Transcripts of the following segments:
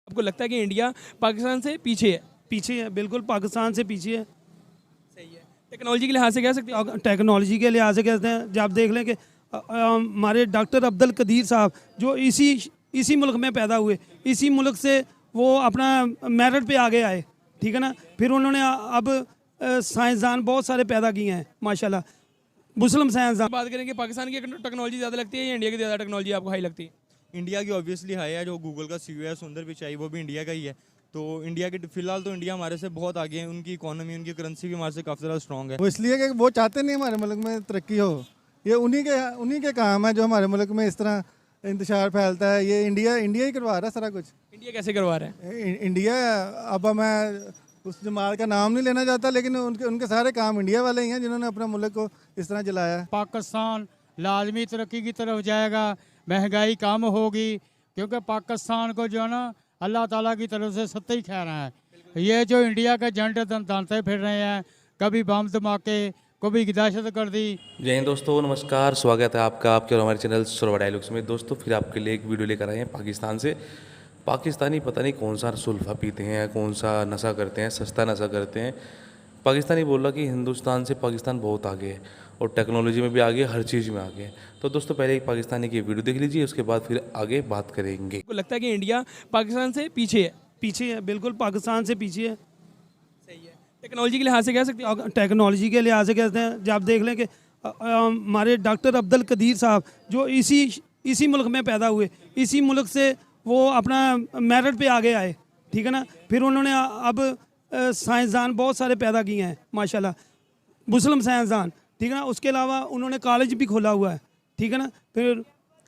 आपको लगता है कि इंडिया पाकिस्तान से पीछे है? पीछे है, बिल्कुल पाकिस्तान से पीछे है। सही है। टेक्नोलॉजी के लिहाज से कह सकते हैं? टेक्नोलॉजी के लिहाज से कहते हैं, जब आप देख लें कि हमारे डॉक्टर अब्दुल कदीर साहब जो इसी मुल्क में पैदा हुए, इसी मुल्क से वो अपना मेरिट पे आगे आए, ठीक है ना। फिर उन्होंने अब साइंसदान बहुत सारे पैदा किए हैं माशाल्लाह, मुस्लिम साइंसदान। बात करें कि पाकिस्तान की टेक्नोलॉजी ज़्यादा लगती है या इंडिया की ज़्यादा टेक्नोलॉजी आपको हाई लगती है? इंडिया की ऑब्वियसली हाई है। जो गूगल का सीईओ है सुंदर पिचाई, वो भी इंडिया का ही है। तो इंडिया के फिलहाल तो इंडिया हमारे से बहुत आगे है। उनकी इकोनॉमी, उनकी करेंसी भी हमारे से काफ़ी ज़्यादा स्ट्रॉन्ग है। वो इसलिए कि वो चाहते नहीं हमारे मुल्क में तरक्की हो। ये उन्हीं के काम है जो हमारे मुल्क में इस तरह इंतशार फैलता है। ये इंडिया ही करवा रहा है सारा कुछ। इंडिया कैसे करवा रहा है? इंडिया, अब मैं उस जमात का नाम नहीं लेना चाहता, लेकिन उनके सारे काम इंडिया वाले ही हैं जिन्होंने अपने मुल्क को इस तरह जलाया है। पाकिस्तान लाजमी तरक्की की तरफ जाएगा, महंगाई कम होगी, क्योंकि पाकिस्तान को जो है ना अल्लाह ताला की तरफ से सत्ता ही खा रहा है। ये जो इंडिया के जंट दांते फिर रहे हैं, कभी बम धमाके, कभी दहशत गर्दी। जय हिंद दोस्तों, नमस्कार, स्वागत है आपका आपके और हमारे चैनल सुरवा डायलॉग्स में। दोस्तों फिर आपके लिए एक वीडियो लेकर आए हैं पाकिस्तान से। पाकिस्तानी पता नहीं कौन सा सुल्फा पीते हैं, कौन सा नशा करते हैं, सस्ता नशा करते हैं। पाकिस्तानी बोल रहा कि हिंदुस्तान से पाकिस्तान बहुत आगे है और टेक्नोलॉजी में भी आगे है, हर चीज़ में आगे है। तो दोस्तों पहले एक पाकिस्तानी की वीडियो देख लीजिए, उसके बाद फिर आगे बात करेंगे। आपको लगता है कि इंडिया पाकिस्तान से पीछे है? पीछे है, बिल्कुल पाकिस्तान से पीछे है। सही है। टेक्नोलॉजी के लिहाज से कह सकते हैं? टेक्नोलॉजी के लिहाज से कहते हैं, जब आप देख लें कि हमारे डॉक्टर अब्दुल कदीर साहब जो इसी मुल्क में पैदा हुए, इसी मुल्क से वो अपना मेरिट पे आगे आए, ठीक है ना। फिर उन्होंने अब साइंसदान बहुत सारे पैदा किए हैं माशाल्लाह, मुस्लिम साइंसदान, ठीक है ना। उसके अलावा उन्होंने कॉलेज भी खोला हुआ है, ठीक है ना। फिर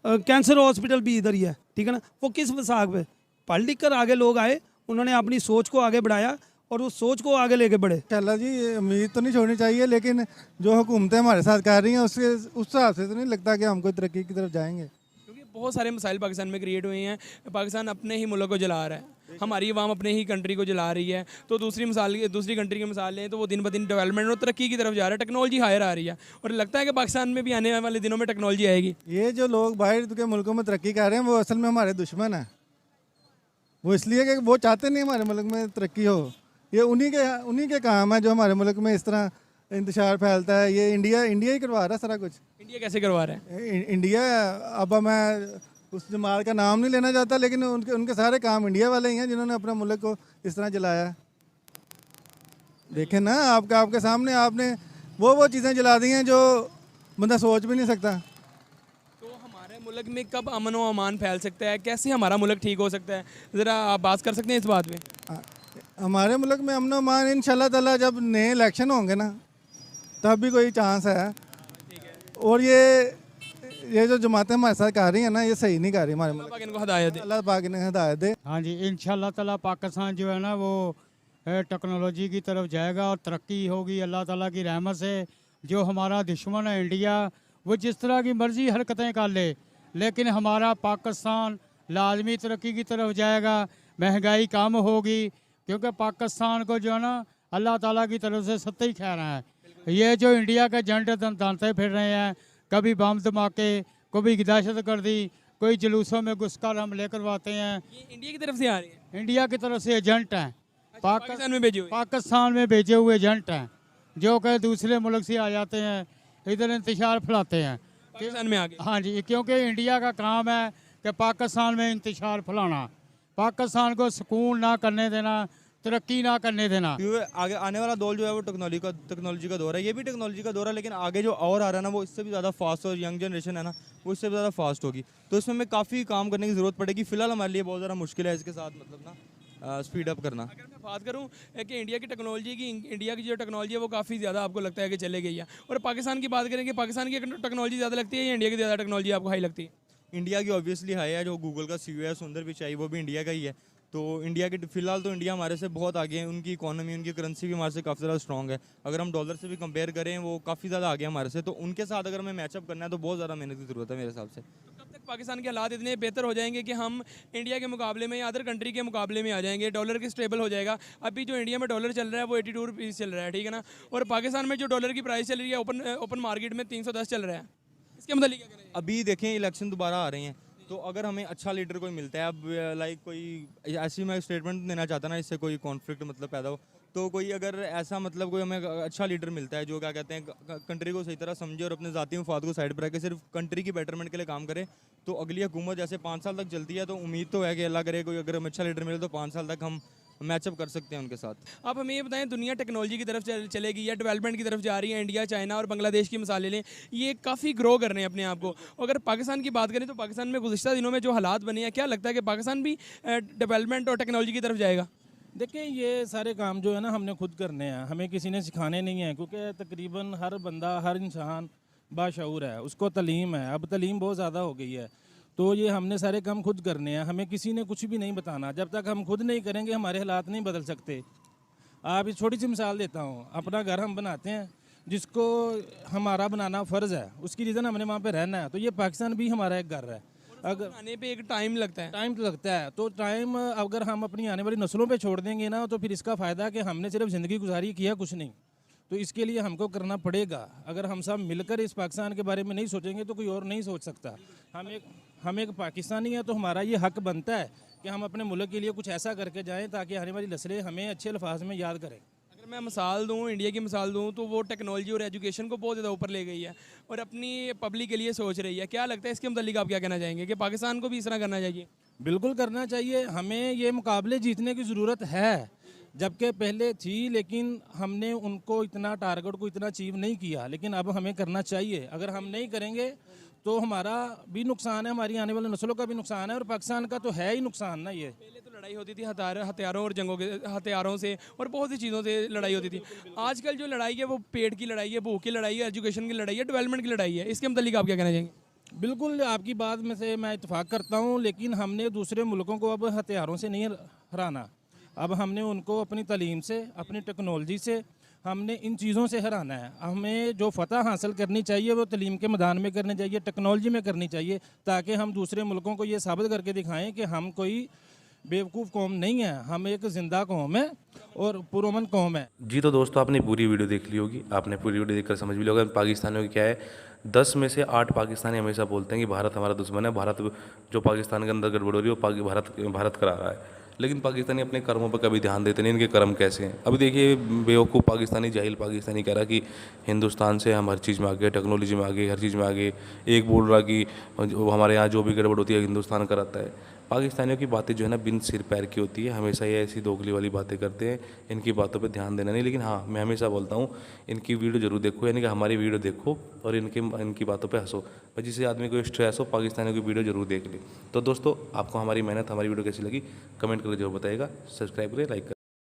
कैंसर हॉस्पिटल भी इधर ही है, ठीक है ना। वो किस वसाक पे पढ़ लिख कर आगे लोग आए, उन्होंने अपनी सोच को आगे बढ़ाया और उस सोच को आगे लेके बढ़े। इंशाल्लाह जी, उम्मीद तो नहीं छोड़नी चाहिए, लेकिन जो हुकूमतें हमारे साथ कर रही हैं उस हिसाब से तो नहीं लगता कि हम कोई तरक्की की तरफ जाएंगे। क्योंकि बहुत सारे मसाइल पाकिस्तान में क्रिएट हुए हैं। पाकिस्तान अपने ही मुल्क को जला रहा है, हमारी अवाम अपने ही कंट्री को जला रही है। तो दूसरी कंट्री की मिसाल लें तो वो दिन ब दिन डेवलपमेंट और तरक्की की तरफ जा रहा है, टेक्नोलॉजी हायर आ रही है। और लगता है कि पाकिस्तान में भी आने वाले दिनों में टेक्नोलॉजी आएगी। ये जो लोग बाहर के मुल्कों में तरक्की कर रहे हैं वो असल में हमारे दुश्मन हैं। वो इसलिए कि वो चाहते नहीं हमारे मुल्क में तरक्की हो। ये उन्हीं के काम है जो हमारे मुल्क में इस तरह इंतशार फैलता है। ये इंडिया ही करवा रहा है सारा कुछ। इंडिया कैसे करवा रहा है? इंडिया, अब मैं उस जमात का नाम नहीं लेना चाहता, लेकिन उनके सारे काम इंडिया वाले ही हैं जिन्होंने अपने मुल्क को इस तरह जलाया है। देखें ना, आपके सामने आपने वो चीज़ें जला दी हैं जो बंदा सोच भी नहीं सकता। तो हमारे मुल्क में कब अमन व अमान फैल सकता है? कैसे हमारा मुल्क ठीक हो सकता है? ज़रा आप बात कर सकते हैं इस बात में? हमारे मुल्क में अमन अमान इंशाल्लाह ताला जब नए इलेक्शन होंगे ना तब भी कोई चांस है। और ये जो जमातें हमारे साथ कर रही हैं ना, ये सही नहीं कर रही हमारे मुल्क। इनको हदायत दे। अल्लाह पाक इन्हें हिदायत दे। हाँ जी, इंशाल्लाह ताला पाकिस्तान जो है ना वो टेक्नोलॉजी की तरफ जाएगा और तरक्की होगी अल्लाह ताला की रहमत से। जो हमारा दुश्मन है इंडिया, वो जिस तरह की मर्ज़ी हरकतें कर ले, लेकिन हमारा पाकिस्तान लाजमी तरक्की की तरफ जाएगा, महंगाई कम होगी, क्योंकि पाकिस्तान को जो है ना अल्लाह ताला की तरफ से सत्ता ही खा रहा है। ये जो इंडिया के जंट दांते फिर रहे हैं, कभी बम धमाके, कभी दहशत गर्दी, कोई जुलूसों में घुसकर हमले करवाते हैं। ये इंडिया की तरफ से आ रही है? इंडिया की तरफ से एजेंट हैं, पाकिस्तान में भेजे हुए? पाकिस्तान में भेजे हुए एजेंट हैं जो कि दूसरे मुल्क से आ जाते हैं, इधर इंतशार फैलाते हैं पाकिस्तान में आगे। हाँ जी, क्योंकि इंडिया का काम है कि पाकिस्तान में इंतशार फैलाना, पाकिस्तान को सुकून ना करने देना, तरक्की ना करने देना। आगे आने वाला दौर जो है वो टेक्नोलॉजी का दौर है। ये भी टेक्नोलॉजी का दौर है, लेकिन आगे जो और आ रहा है ना वो इससे भी ज़्यादा फास्ट, और यंग जनरेशन है ना वो इससे भी ज़्यादा फास्ट होगी। तो इसमें हमें काफ़ी काम करने की ज़रूरत पड़ेगी। फिलहाल हमारे लिए बहुत ज़्यादा मुश्किल है इसके साथ मतलब ना स्पीड अप करना। अगर मैं बात करूं कि इंडिया की जो टेक्नोलॉजी है वो काफ़ी ज़्यादा आपको लगता है कि चले गई है, और पाकिस्तान की बात करें कि पाकिस्तान की टेक्नोलॉजी ज़्यादा लगती है या इंडिया की ज़्यादा टेक्नोलॉजी आपको हाई लगती है? इंडिया की ऑब्वियसली हाई है। जो गूगल का सीईओ है सुंदर पिचाई, वो भी इंडिया का ही है। तो इंडिया के फिलहाल तो इंडिया हमारे से बहुत आगे है। उनकी इकोनॉमी, उनकी करेंसी भी हमारे से काफ़ी ज़्यादा स्ट्रॉन्ग है। अगर हम डॉलर से भी कंपेयर करें वो काफ़ी ज़्यादा आगे हमारे से। तो उनके साथ अगर हमें मैचअप करना है तो बहुत ज़्यादा मेहनत की ज़रूरत है मेरे हिसाब से। तो कब तक पाकिस्तान के हालात इतने बेहतर हो जाएंगे कि हम इंडिया के मुकाबले में या अदर कंट्री के मुकाबले में आ जाएंगे, डॉलर की स्टेबल हो जाएगा? अभी जो इंडिया में डॉलर चल रहा है वो 82 रुपीज़ चल रहा है, ठीक है ना। और पाकिस्तान में जो डॉलर की प्राइस चल रही है ओपन मार्केट में 310 चल रहा है। इसके मतलब क्या करें? अभी देखें इलेक्शन दोबारा आ रहे हैं तो अगर हमें अच्छा लीडर कोई मिलता है, अब लाइक कोई ऐसी मैं स्टेटमेंट देना चाहता ना, इससे कोई कॉन्फ्लिक्ट मतलब पैदा हो, तो कोई अगर ऐसा मतलब कोई हमें अच्छा लीडर मिलता है जो क्या कहते हैं कंट्री को सही तरह समझे और अपने ज़ाती मफाद को साइड पर रख के सिर्फ कंट्री की बेटरमेंट के लिए काम करे, तो अगली हुकूमत जैसे 5 साल तक चलती है, तो उम्मीद तो है कि अल्लाह करे कोई अगर हमें अच्छा लीडर मिले तो 5 साल तक हम मैचअप कर सकते हैं उनके साथ। आप हमें ये बताएं, दुनिया टेक्नोलॉजी की तरफ चलेगी या डेवलपमेंट की तरफ जा रही है, इंडिया, चाइना और बांग्लादेश की मिसाल ले लें, ये काफ़ी ग्रो कर रहे हैं अपने आप को। अगर पाकिस्तान की बात करें तो पाकिस्तान में गुज़िश्ता दिनों में जो हालात बने हैं, क्या लगता है कि पाकिस्तान भी डेवलपमेंट और टेक्नोलॉजी की तरफ जाएगा? देखिए, ये सारे काम जो है ना हमने खुद करने हैं, हमें किसी ने सिखाने नहीं है, क्योंकि तकरीबन हर बंदा, हर इंसान बाशऊर है, उसको तलीम है। अब तलीम बहुत ज़्यादा हो गई है, तो ये हमने सारे काम खुद करने हैं, हमें किसी ने कुछ भी नहीं बताना। जब तक हम खुद नहीं करेंगे हमारे हालात नहीं बदल सकते। आप एक छोटी सी मिसाल देता हूँ, अपना घर हम बनाते हैं, जिसको हमारा बनाना फ़र्ज़ है, उसकी रीज़न हमने वहाँ पे रहना है, तो ये पाकिस्तान भी हमारा एक घर है। अगर आने पे एक टाइम लगता है, टाइम तो लगता है, तो टाइम अगर हम अपनी आने वाली नस्लों पे छोड़ देंगे ना, तो फिर इसका फ़ायदा कि हमने सिर्फ ज़िंदगी गुजारी, किया कुछ नहीं। तो इसके लिए हमको करना पड़ेगा। अगर हम सब मिलकर इस पाकिस्तान के बारे में नहीं सोचेंगे तो कोई और नहीं सोच सकता। हम एक पाकिस्तानी हैं, तो हमारा ये हक बनता है कि हम अपने मुल्क के लिए कुछ ऐसा करके जाएँ ताकि आने वाली नस्लें हमें अच्छे अल्फाज में याद करें। अगर मैं मिसाल दूँ, इंडिया की मिसाल दूँ, तो वो टेक्नोलॉजी और एजुकेशन को बहुत ज़्यादा ऊपर ले गई है और अपनी पब्लिक के लिए सोच रही है। क्या लगता है इसके मुतालिक आप क्या कहना चाहेंगे कि पाकिस्तान को भी इस तरह करना चाहिए? बिल्कुल करना चाहिए। हमें ये मुकाबले जीतने की ज़रूरत है, जबकि पहले थी, लेकिन हमने उनको इतना टारगेट को इतना अचीव नहीं किया, लेकिन अब हमें करना चाहिए। अगर हम नहीं करेंगे तो हमारा भी नुकसान है, हमारी आने वाली नस्लों का भी नुकसान है, और पाकिस्तान का तो है ही नुकसान ना। ये पहले तो लड़ाई होती थी हथियारों और जंगों के हथियारों से और बहुत सी चीज़ों से लड़ाई होती थी। आजकल जो लड़ाई है वो पेट की लड़ाई है, भूख की लड़ाई है, एजुकेशन की लड़ाई है, डेवलपमेंट की लड़ाई है। इसके मुतालिक आप क्या कहना चाहेंगे? बिल्कुल आपकी बात में से मैं इत्तेफाक करता हूँ, लेकिन हमने दूसरे मुल्कों को अब हथियारों से नहीं हराना। अब हमने उनको अपनी तालीम से, अपनी टेक्नोलॉजी से, हमने इन चीज़ों से हराना है। हमें जो फ़तह हासिल करनी चाहिए वो तालीम के मैदान में करनी चाहिए, टेक्नोलॉजी में करनी चाहिए, ताकि हम दूसरे मुल्कों को ये साबित करके दिखाएं कि हम कोई बेवकूफ़ कौम नहीं है, हम एक ज़िंदा कौम है और पुरअमन कौम है। जी तो दोस्तों, आपने पूरी वीडियो देख ली होगी, आपने पूरी वीडियो देखकर समझ भी लिया होगा पाकिस्तानियों की क्या है। 10 में से 8 पाकिस्तानी हमेशा बोलते हैं कि भारत हमारा दुश्मन है, भारत जो पाकिस्तान के अंदर गड़बड़ हो रही है वो भारत करा रहा है। लेकिन पाकिस्तानी अपने कर्मों पर कभी ध्यान देते नहीं, इनके कर्म कैसे हैं। अभी देखिए, बेवकूफ़ पाकिस्तानी, जाहिल पाकिस्तानी कह रहा कि हिंदुस्तान से हम हर चीज़ में आगे, टेक्नोलॉजी में आगे, हर चीज़ में आगे। एक बोल रहा कि हमारे यहाँ जो भी गड़बड़ होती है हिंदुस्तान कराता है। पाकिस्तानियों की बातें जो है ना बिन सिर पैर की होती है, हमेशा ये ऐसी दोगली वाली बातें करते हैं, इनकी बातों पे ध्यान देना नहीं। लेकिन हाँ, मैं हमेशा बोलता हूँ इनकी वीडियो जरूर देखो, यानी कि हमारी वीडियो देखो और इनकी बातों पे हंसो। पर जिस आदमी को स्ट्रेस हो, पाकिस्तानियों की वीडियो जरूर देख ले। तो दोस्तों, आपको हमारी मेहनत, हमारी वीडियो कैसी लगी कमेंट करके जरूर बताइएगा। सब्सक्राइब करें, लाइक करें।